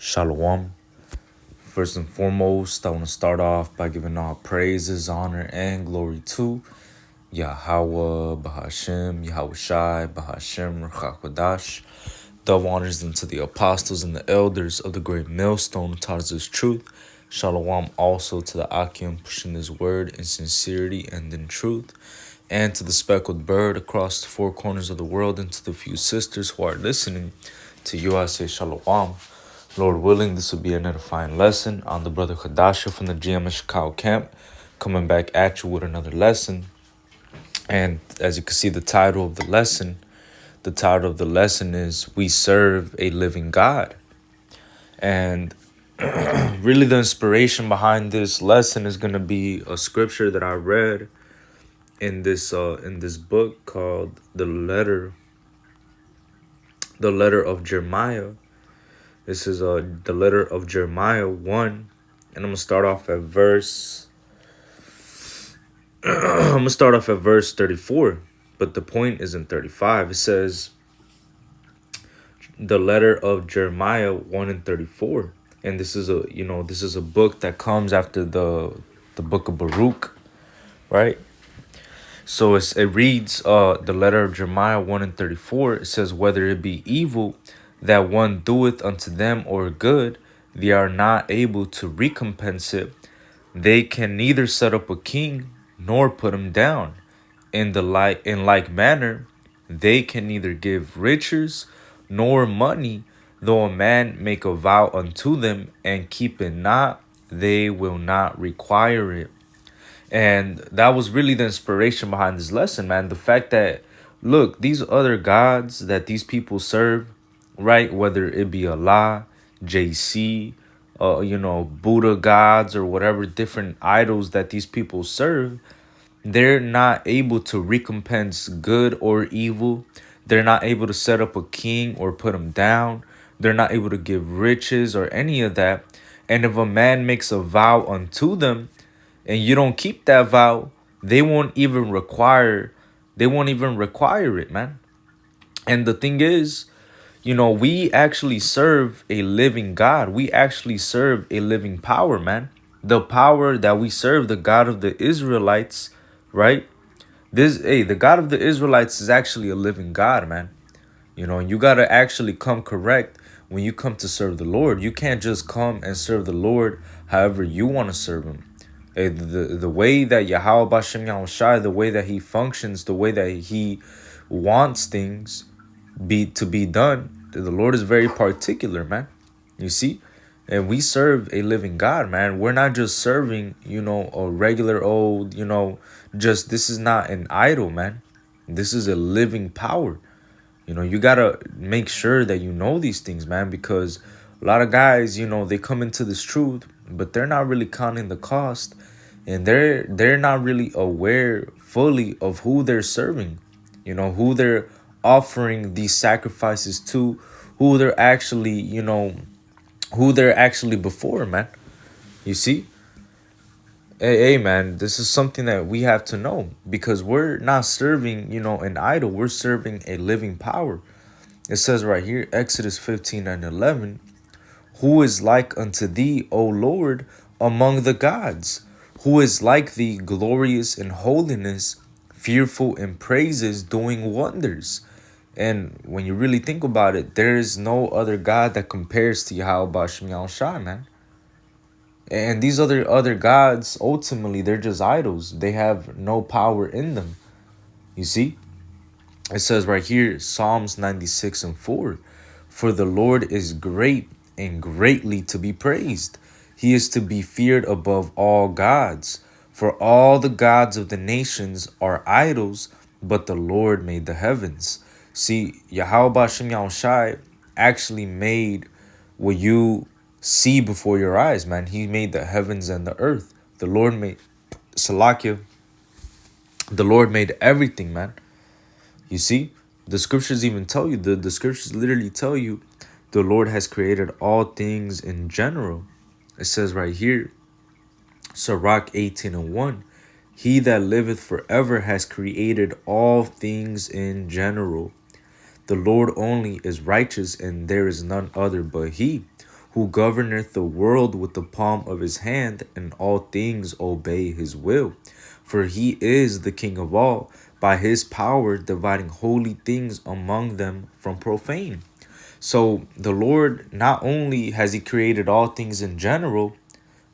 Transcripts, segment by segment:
Shalom. First and foremost, I want to start off by giving all praises, honor, and glory to Yahweh, Bahashem, Yahweh Shai, Bahashem, Ruach Double honors unto the apostles and the elders of the great millstone that taught us truth. Shalom also to the Akim pushing his word in sincerity and in truth. And to the speckled bird across the four corners of the world, and to the few sisters who are listening, to you I say Shalom. Lord willing, this will be an edifying lesson on the brother Hadasha from the GM Chicago camp, coming back at you with another lesson. And as you can see, the title of the lesson is We Serve a Living God. And really the inspiration behind this lesson is going to be a scripture that I read in this book called the letter of Jeremiah. This is the letter of Jeremiah 1, and I'm gonna start off at verse 34, but the point is in 35. It says the letter of Jeremiah 1 and 34, and this is a book that comes after the book of Baruch, right? So it reads the letter of Jeremiah 1 and 34. It says, whether it be evil that one doeth unto them or good, they are not able to recompense it. They can neither set up a king nor put him down. In like manner, they can neither give riches nor money, though a man make a vow unto them and keep it not, they will not require it. And that was really the inspiration behind this lesson, man. The fact that, look, these other gods that these people serve, right? Whether it be Allah, JC, Buddha gods or whatever different idols that these people serve, they're not able to recompense good or evil. They're not able to set up a king or put him down. They're not able to give riches or any of that. And if a man makes a vow unto them, and you don't keep that vow, they won't even require it, man. And the thing is, we actually serve a living God. We actually serve a living power, man. The power that we serve, the God of the Israelites, right? The God of the Israelites is actually a living God, man. You got to actually come correct when you come to serve the Lord. You can't just come and serve the Lord however you want to serve him. The way that Yahweh Bashem Yahushai, the way that he functions, the way that he wants things to be done, the Lord is very particular, man. You see? And we serve a living God, man. We're not just serving, a regular old, this is not an idol, man. This is a living power. You got to make sure that you know these things, man, because a lot of guys, they come into this truth, but they're not really counting the cost, and they're not really aware fully of who they're serving, who they're offering these sacrifices to, who they're actually, before, man. You see? Hey, man, this is something that we have to know, because we're not serving, an idol. We're serving a living power. It says right here, Exodus 15 and 11, who is like unto thee, O Lord, among the gods? Who is like thee, glorious in holiness, fearful in praises, doing wonders? And when you really think about it, there is no other God that compares to Yahweh Bashem Yahushai, man. And these other gods, ultimately, they're just idols. They have no power in them. You see? It says right here, Psalms 96 and 4, for the Lord is great and greatly to be praised. He is to be feared above all gods. For all the gods of the nations are idols, but the Lord made the heavens. See, Yahweh Bashem Yahushai actually made what you see before your eyes, man. He made the heavens and the earth. The Lord made Salakia. The Lord made everything, man. You see, the scriptures even tell you, the scriptures literally tell you the Lord has created all things in general. It says right here, Sirach 18 and 1, he that liveth forever has created all things in general. The Lord only is righteous, and there is none other but he, who governeth the world with the palm of his hand, and all things obey his will. For he is the King of all, by his power dividing holy things among them from profane. So the Lord, not only has he created all things in general,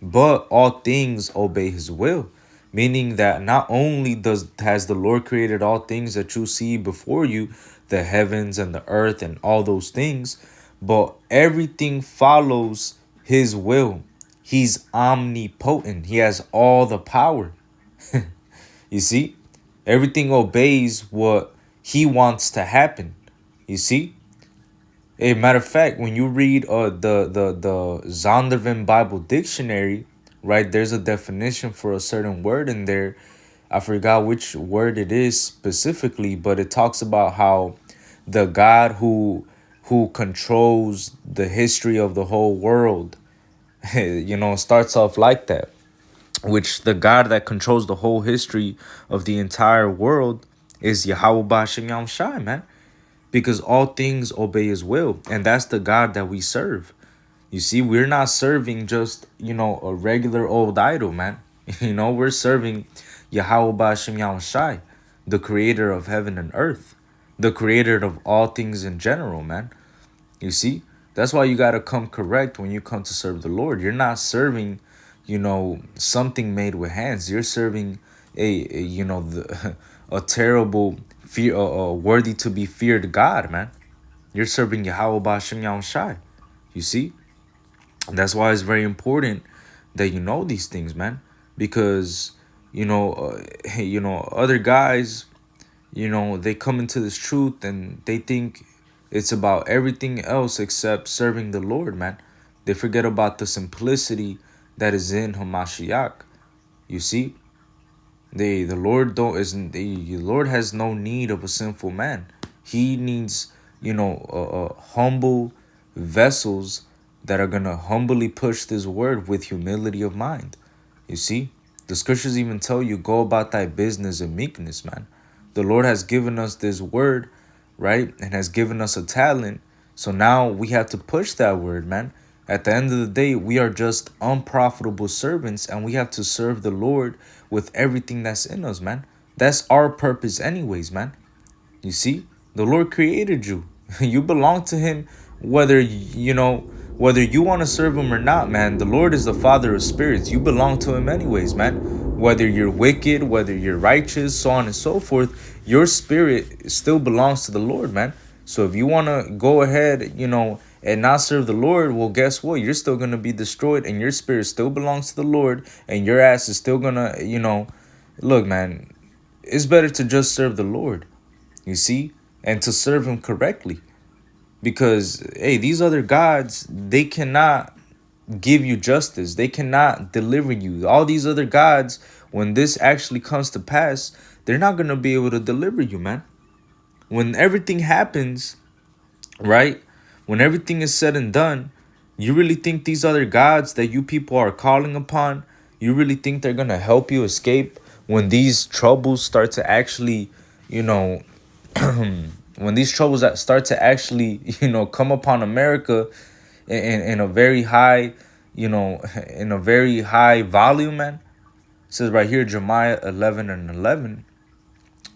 but all things obey his will, meaning that not only does has the Lord created all things that you see before you, the heavens and the earth and all those things, but everything follows his will. He's omnipotent. He has all the power. You see, everything obeys what he wants to happen. You see, a matter of fact, when you read the Zondervan Bible Dictionary, right, there's a definition for a certain word in there. I forgot which word it is specifically, but it talks about how the God who controls the history of the whole world, starts off like that. Which the God that controls the whole history of the entire world is Yahweh Ba'Shem Yam Shai, man, because all things obey his will, and that's the God that we serve. You see, we're not serving just a regular old idol, man. We're serving Yahweh Ba'Shem Yahweh Shai, the creator of heaven and earth, the creator of all things in general, man. You see, that's why you got to come correct when you come to serve the Lord. You're not serving something made with hands. You're serving a terrible, fear, worthy to be feared God, man. You're serving Yahweh Ba'Shem Yahweh Shai. You see? And that's why it's very important that you know these things, man. Because, other guys, they come into this truth and they think it's about everything else except serving the Lord, man. They forget about the simplicity that is in Hamashiach. You see? The Lord has no need of a sinful man. He needs, humble vessels that are gonna humbly push this word with humility of mind. You see, the scriptures even tell you, go about thy business in meekness, man. The Lord has given us this word, right, and has given us a talent. So now we have to push that word, man. At the end of the day, we are just unprofitable servants, and we have to serve the Lord with everything that's in us, man. That's our purpose anyways, man. You see, the Lord created you. You belong to him, whether you want to serve him or not, man. The Lord is the Father of spirits. You belong to him anyways, man. Whether you're wicked, whether you're righteous, so on and so forth, your spirit still belongs to the Lord, man. So if you want to go ahead, and not serve the Lord, well, guess what? You're still going to be destroyed, and your spirit still belongs to the Lord, and your ass is still going to, look, man, it's better to just serve the Lord, you see, and to serve him correctly. Because, hey, these other gods, they cannot give you justice. They cannot deliver you. All these other gods, when this actually comes to pass, they're not going to be able to deliver you, man. When everything happens, right? When everything is said and done, you really think these other gods that you people are calling upon, you really think they're going to help you escape when these troubles start to actually, when these troubles that start to actually, come upon America in a very high, in a very high volume, man? It says right here, Jeremiah 11:11,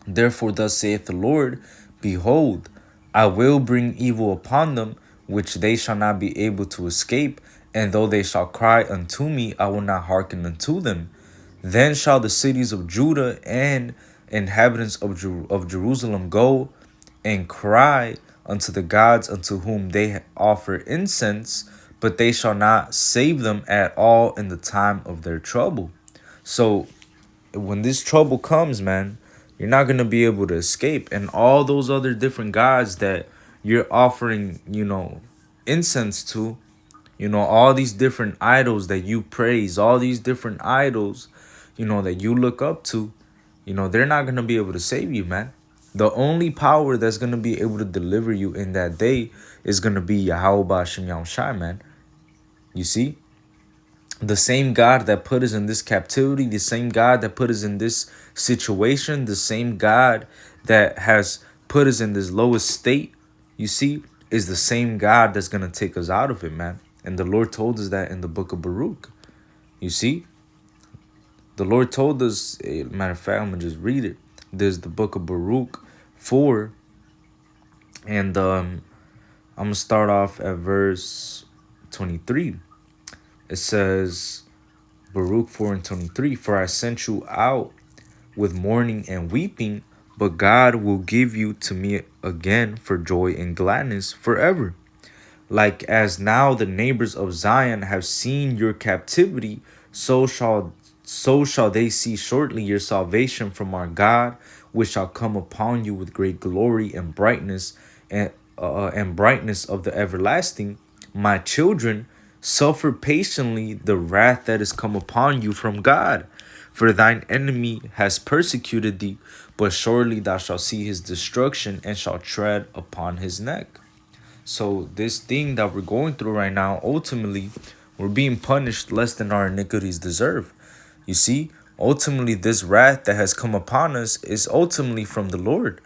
therefore thus saith the Lord, behold, I will bring evil upon them, which they shall not be able to escape, and though they shall cry unto me, I will not hearken unto them. Then shall the cities of Judah and inhabitants of Jerusalem go and cry unto the gods unto whom they offer incense, but they shall not save them at all in the time of their trouble. So when this trouble comes, man, you're not going to be able to escape. And all those other different gods that you're offering, incense to, all these different idols that you praise, all these different idols, that you look up to, they're not going to be able to save you, man. The only power that's going to be able to deliver you in that day is going to be Yahweh Ba'Shem Yahweh Shai, man. You see? The same God that put us in this captivity, the same God that put us in this situation, the same God that has put us in this lowest state, you see, is the same God that's going to take us out of it, man. And the Lord told us that in the book of Baruch. You see, the Lord told us, matter of fact, I'm going to just read it. There's the book of Baruch 4, and I'm going to start off at verse 23. It says, Baruch 4 and 23, for I sent you out with mourning and weeping, but God will give you to me again for joy and gladness forever. Like as now the neighbors of Zion have seen your captivity, so shall they see shortly your salvation from our God, which shall come upon you with great glory and brightness and brightness of the everlasting. My children, suffer patiently the wrath that is come upon you from God. For thine enemy has persecuted thee, but surely thou shalt see his destruction and shalt tread upon his neck. So this thing that we're going through right now, ultimately, we're being punished less than our iniquities deserve. You see, ultimately, this wrath that has come upon us is ultimately from the Lord.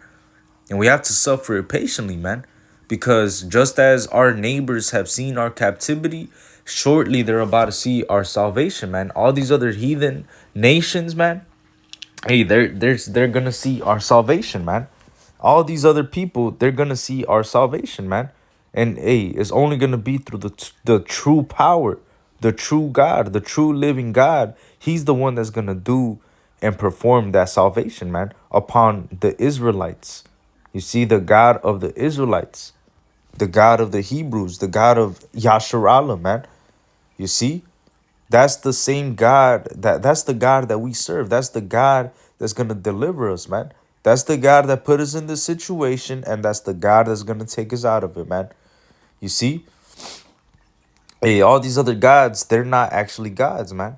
And we have to suffer it patiently, man. Because just as our neighbors have seen our captivity, shortly they're about to see our salvation, man. All these other heathen nations, man, hey, they're gonna see our salvation, man. All these other people, they're gonna see our salvation, man. And hey, it's only gonna be through the true power, the true God, the true living God. He's the one that's gonna do and perform that salvation, man, upon the Israelites. You see, the God of the Israelites, the God of the Hebrews, the God of Yasharallah, man. You see, that's the same God that's the God that we serve. That's the God that's gonna deliver us, man. That's the God that put us in this situation, and that's the God that's gonna take us out of it, man. You see? Hey, all these other gods, they're not actually gods, man.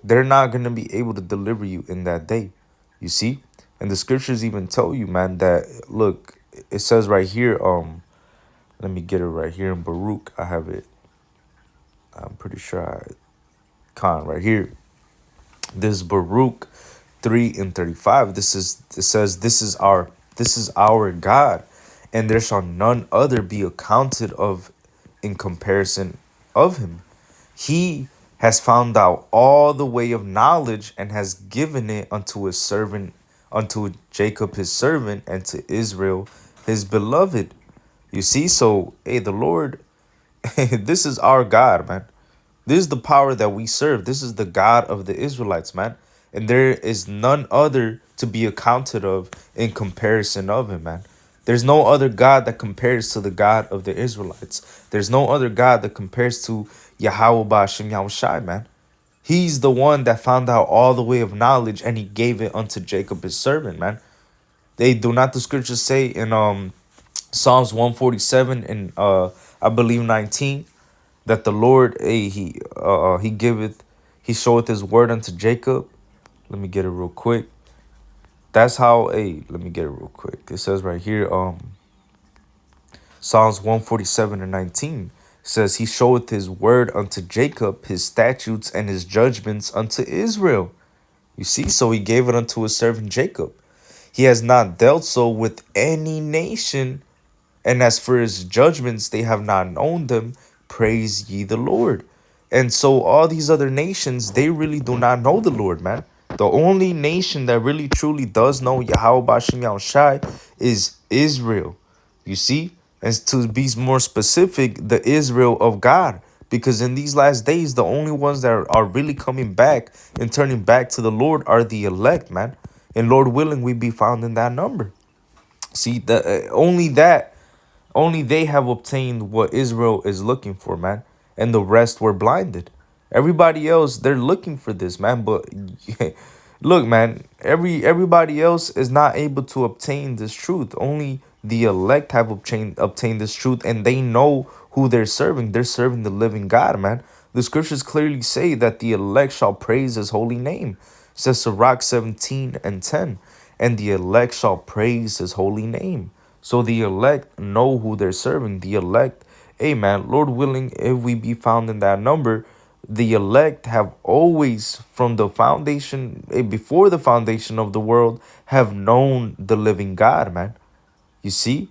They're not gonna be able to deliver you in that day. You see? And the scriptures even tell you, man, that look, it says right here, let me get it right here in Baruch. I have it. I'm pretty sure I right here. This Baruch 3 and 35. It says, this is our God, and there shall none other be accounted of in comparison of him. He has found out all the way of knowledge and has given it unto his servant, unto Jacob his servant, and to Israel his beloved. You see, so hey, the Lord, this is our God, man. This is the power that we serve. This is the God of the Israelites, man. And there is none other to be accounted of in comparison of him, man. There's no other God that compares to the God of the Israelites. There's no other God that compares to Yahweh Ba'ashem Yahushai, man. He's the one that found out all the way of knowledge, and he gave it unto Jacob his servant, man. They do not the scriptures say in Psalms 147 and I believe 19 that the Lord, he giveth, he showeth his word unto Jacob. Let me get it real quick. That's how, let me get it real quick. It says right here, Psalms 147 and 19 says, he showeth his word unto Jacob, his statutes and his judgments unto Israel. You see, so he gave it unto his servant Jacob. He has not dealt so with any nation, and as for his judgments, they have not known them. Praise ye the Lord. And so all these other nations, they really do not know the Lord, man. The only nation that really truly does know Yahweh Bashim Yahushai is Israel. You see? And to be more specific, the Israel of God. Because in these last days, the only ones that are really coming back and turning back to the Lord are the elect, man. And Lord willing, we be found in that number. See, only they have obtained what Israel is looking for, man. And the rest were blinded. Everybody else, they're looking for this, man. But look, man, everybody else is not able to obtain this truth. Only the elect have obtained this truth, and they know who they're serving. They're serving the living God, man. The scriptures clearly say that the elect shall praise his holy name. It says Sirach 17 and 10. And the elect shall praise his holy name. So the elect know who they're serving. The elect, hey man, Lord willing, if we be found in that number, the elect have always, from the foundation, before the foundation of the world, have known the living God, man. You see?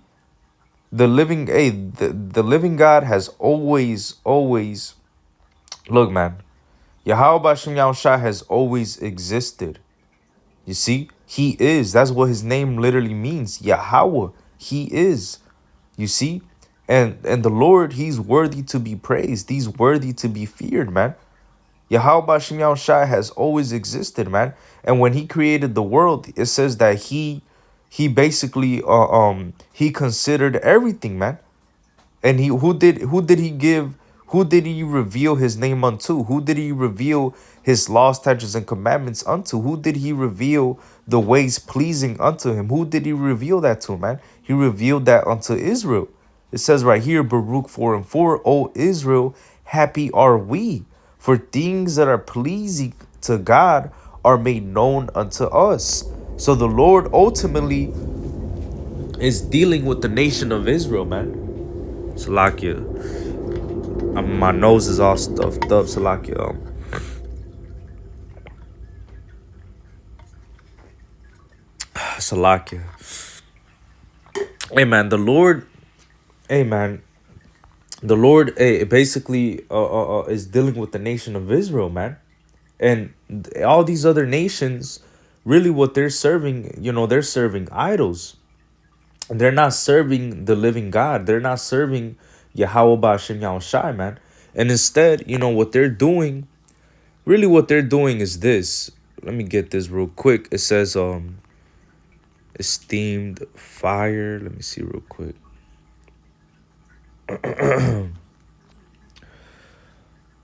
The living, the living God has always, look, man, Yahweh Bashem Yahushua has always existed. You see, he is. That's what his name literally means. Yahweh, he is. You see? And the Lord, he's worthy to be praised. He's worthy to be feared, man. Yahweh Bashem Yahushua has always existed, man. And when he created the world, it says that he basically he considered everything, man. And who did he reveal his name unto? Who did he reveal his laws, statutes, and commandments unto? Who did he reveal the ways pleasing unto him? Who did he reveal that to, man? He revealed that unto Israel. It says right here, Baruch 4 and 4, O Israel, happy are we, for things that are pleasing to God are made known unto us. So the Lord ultimately is dealing with the nation of Israel, man. Salakia. My nose is all stuffed up, Salakia. Salakia. Hey man, the Lord. Hey man, the Lord. Basically, is dealing with the nation of Israel, man, and all these other nations. Really, what they're serving, they're serving idols. They're not serving the living God. They're not serving Yahweh Bashem Yahushai, man. And instead, what they're doing, really what they're doing is this. Let me get this real quick. It says esteemed fire. Let me see real quick.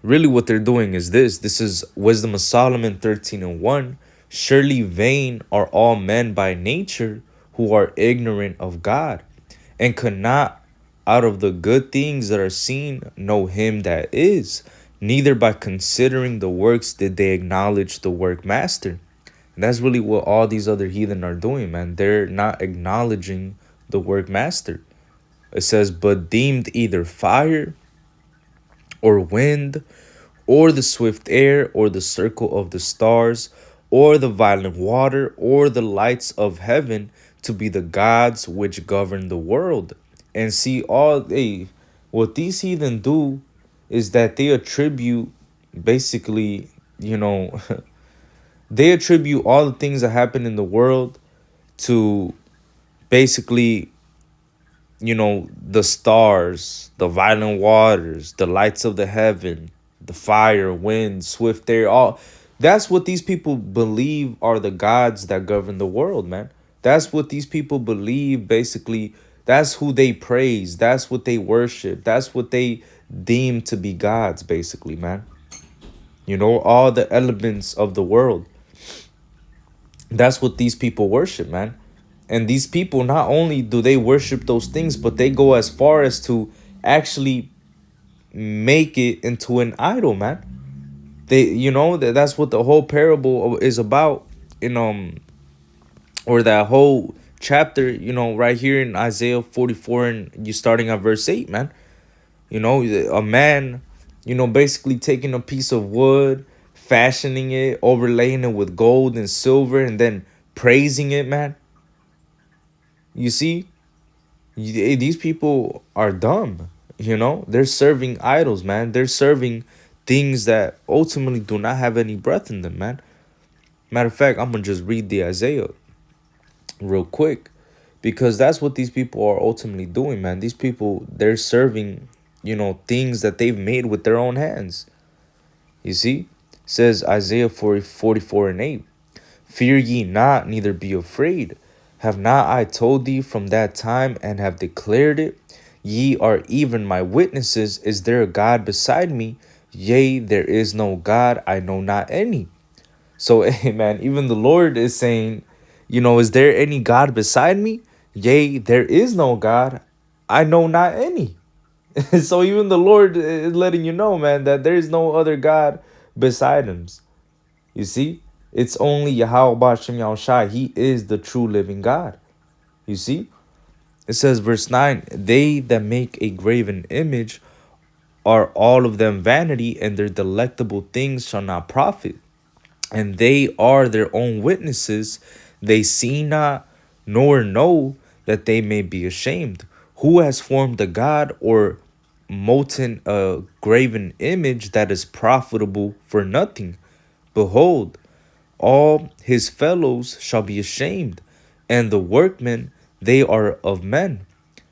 Really what they're doing is this. This is Wisdom of Solomon 13 and 1. Surely vain are all men by nature who are ignorant of God, and cannot out of the good things that are seen know him that is. Neither by considering the works did they acknowledge the work master. And that's really what all these other heathen are doing, man. They're not acknowledging the work master. It says, but deemed either fire or wind, or the swift air, or the circle of the stars, or the violent water, or the lights of heaven to be the gods which govern the world. And see, what these heathen do is that they attribute basically, they attribute all the things that happen in the world to basically, the stars, the violent waters, the lights of the heaven, the fire, wind, swift air, all that's what these people believe are the gods that govern the world, man. That's what these people believe, basically. That's who they praise. That's what they worship. That's what they deem to be gods, basically, man. All the elements of the world. That's what these people worship, man. And these people, not only do they worship those things, but they go as far as to actually make it into an idol, man. That's what the whole parable is about, or that whole chapter, right here in Isaiah 44, and you starting at verse 8, man. A man, basically taking a piece of wood, fashioning it, overlaying it with gold and silver, and then praising it, man. You see, these people are dumb. They're serving idols, man. They're serving things that ultimately do not have any breath in them, man. Matter of fact, I'm gonna just read the Isaiah real quick, because that's what these people are ultimately doing, man. These people, they're serving, things that they've made with their own hands. You see, it says Isaiah 44 and 8, fear ye not, neither be afraid. Have not I told thee from that time, and have declared it? Ye are even my witnesses. Is there a God beside me? Yea, there is no God, I know not any. So, hey, man, even the Lord is saying, is there any God beside me? Yea, there is no God, I know not any. So even the Lord is letting you know, man, that there is no other God beside him. You see? It's only Yahweh Bashem Yahushai. He is the true living God. You see? It says, verse 9, they that make a graven image are all of them vanity, and their delectable things shall not profit. And they are their own witnesses. They see not, nor know that they may be ashamed. Who has formed a god or molten a graven image that is profitable for nothing? Behold, all his fellows shall be ashamed, and the workmen, they are of men.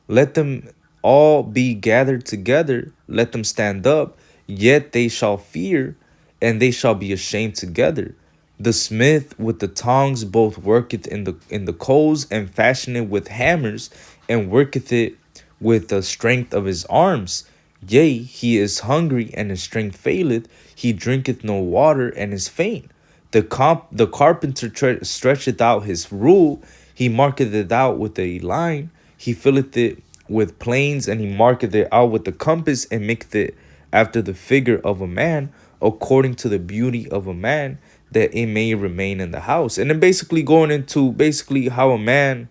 Let them all be gathered together, let them stand up, yet they shall fear, and they shall be ashamed together. The smith with the tongs both worketh in the coals, and fashioneth with hammers, and worketh it with the strength of his arms. Yea, he is hungry, and his strength faileth. He drinketh no water, and is faint. The carpenter stretcheth out his rule. He marketh it out with a line. He filleth it with planes, and he marketh it out with the compass, and maketh it after the figure of a man, according to the beauty of a man, that it may remain in the house. And then basically going into basically how a man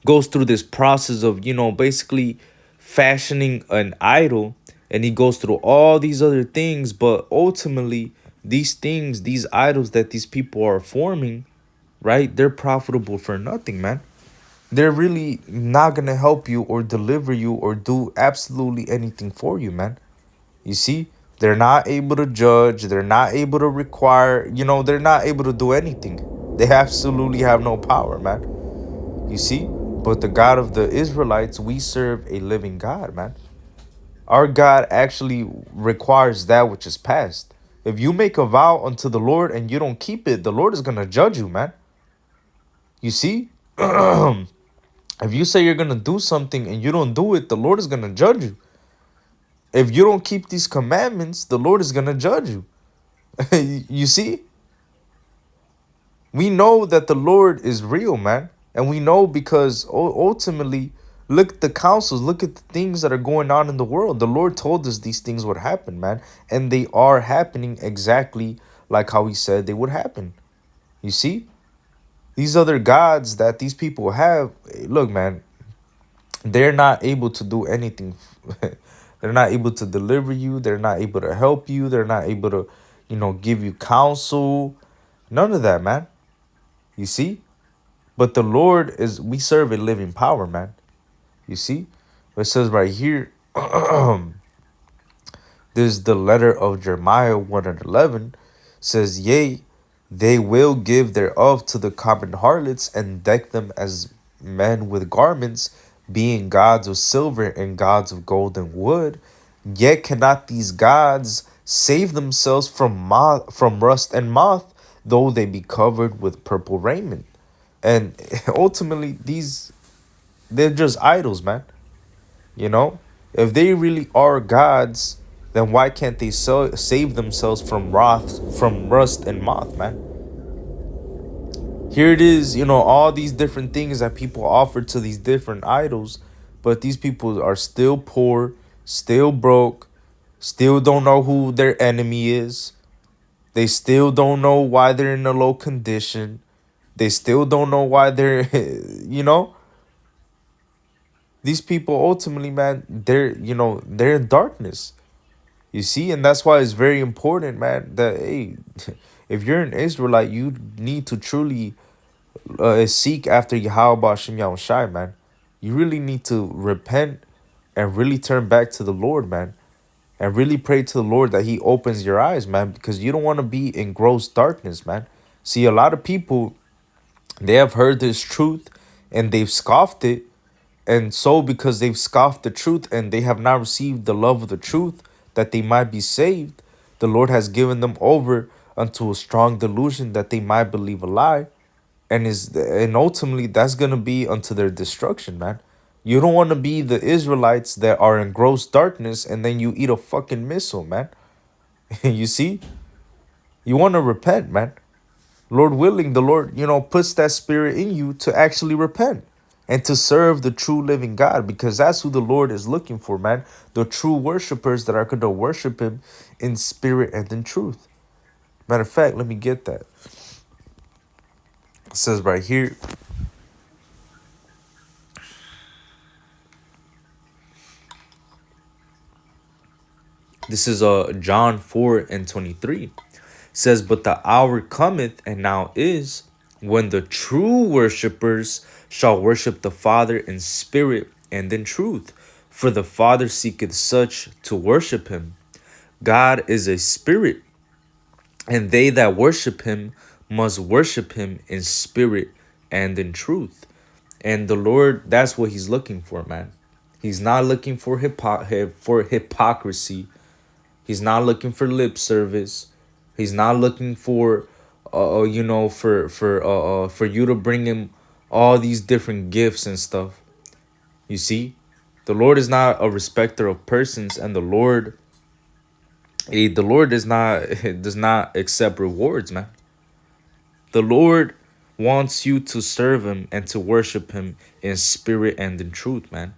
goes through this process of, basically fashioning an idol, and he goes through all these other things, but ultimately these things, these idols that these people are forming, right, they're profitable for nothing, man. They're really not gonna help you or deliver you or do absolutely anything for you, man. You see, they're not able to judge, they're not able to require, they're not able to do anything. They absolutely have no power, man. You see? But the God of the Israelites, we serve a living God, man. Our God actually requires that which is past. If you make a vow unto the Lord and you don't keep it, the Lord is going to judge you, man. You see? If you say you're going to do something and you don't do it, the Lord is going to judge you. If you don't keep these commandments, the Lord is going to judge you. You see? We know that the Lord is real, man. And we know because ultimately, look at the councils, look at the things that are going on in the world. The Lord told us these things would happen, man. And they are happening exactly like how he said they would happen. You see? These other gods that these people have, look, man, they're not able to do anything. They're not able to deliver you. They're not able to help you. They're not able to, give you counsel. None of that, man. You see? But the Lord is, we serve a living power, man. You see? It says right here, there's the letter of Jeremiah 1 and 11 says, yea, they will give thereof to the common harlots and deck them as men with garments, being gods of silver and gods of gold and wood. Yet cannot these gods save themselves from rust and moth, though they be covered with purple raiment. And ultimately, they're just idols, man. You know, if they really are gods, then why can't they save themselves from rust and moth, man? Here it is, all these different things that people offer to these different idols, but these people are still poor, still broke, still don't know who their enemy is. They still don't know why they're in a low condition. They still don't know why they're, these people ultimately, man, they're in darkness. You see, and that's why it's very important, man, that hey, if you're an Israelite, you need to truly seek after Yahweh Bashim Yahushai, man. You really need to repent and really turn back to the Lord, man. And really pray to the Lord that he opens your eyes, man, because you don't want to be in gross darkness, man. See, a lot of people, they have heard this truth and they've scoffed it. And so because they've scoffed the truth and they have not received the love of the truth that they might be saved, the Lord has given them over unto a strong delusion that they might believe a lie. And ultimately that's gonna be unto their destruction, man. You don't want to be the Israelites that are in gross darkness and then you eat a fucking missile, man. You see? You want to repent, man. Lord willing, the Lord, puts that spirit in you to actually repent and to serve the true living God, because that's who the Lord is looking for, man. The true worshipers that are going to worship him in spirit and in truth. Matter of fact, let me get that. It says right here, this is John 4 and 23. It says, but the hour cometh, and now is, when the true worshipers shall worship the Father in spirit and in truth. For the Father seeketh such to worship him. God is a spirit, and they that worship him must worship him in spirit and in truth. And the Lord, that's what he's looking for, man. He's not looking for hypocrisy. He's not looking for lip service. He's not looking for for you to bring him all these different gifts and stuff. You see? The Lord is not a respecter of persons, and the Lord does not accept rewards, man. The Lord wants you to serve him and to worship him in spirit and in truth, man.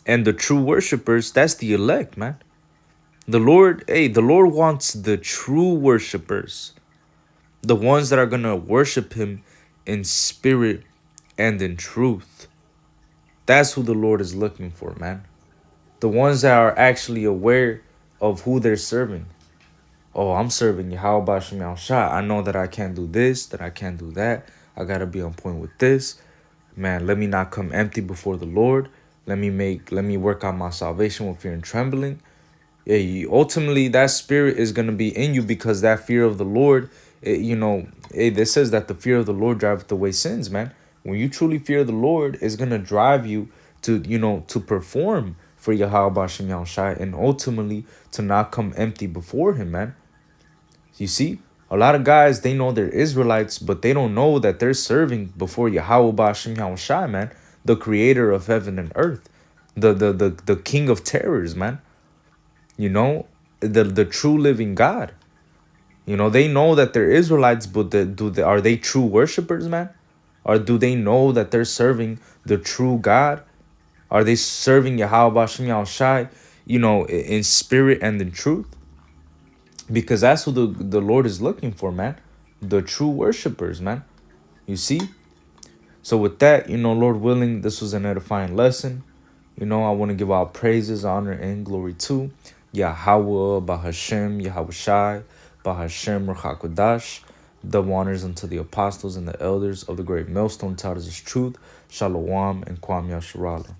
And the true worshipers, that's the elect, man. The Lord wants the true worshipers, the ones that are going to worship him in spirit and in truth. That's who the Lord is looking for, man. The ones that are actually aware of who they're serving. Oh, I'm serving Yahweh Shem Shah. I know that I can't do this, that I can't do that. I got to be on point with this. Man, let me not come empty before the Lord. Let me work out my salvation with fear and trembling. Yeah, ultimately that spirit is going to be in you, because that fear of the Lord, this says that the fear of the Lord driveth away sins, man. When you truly fear the Lord, it's going to drive you to, to perform for Yahweh Bashem Yahushai, and ultimately to not come empty before him, man. You see, a lot of guys, they know they're Israelites, but they don't know that they're serving before Yahweh Bashem Yahushai, man, the creator of heaven and earth, the king of terrors, man. The true living God. They know that they're Israelites, but are they true worshipers, man? Or do they know that they're serving the true God? Are they serving Yahweh Bashem Yahushai, in spirit and in truth? Because that's who the Lord is looking for, man. The true worshipers, man. You see? So with that, Lord willing, this was an edifying lesson. I want to give all praises, honor, and glory to Yahweh, Bahashem, Yahweh Shai, Bahashem, Ruach Double honors unto the apostles and the elders of the great millstone taught us truth. Shalom and Kwam Yasharala.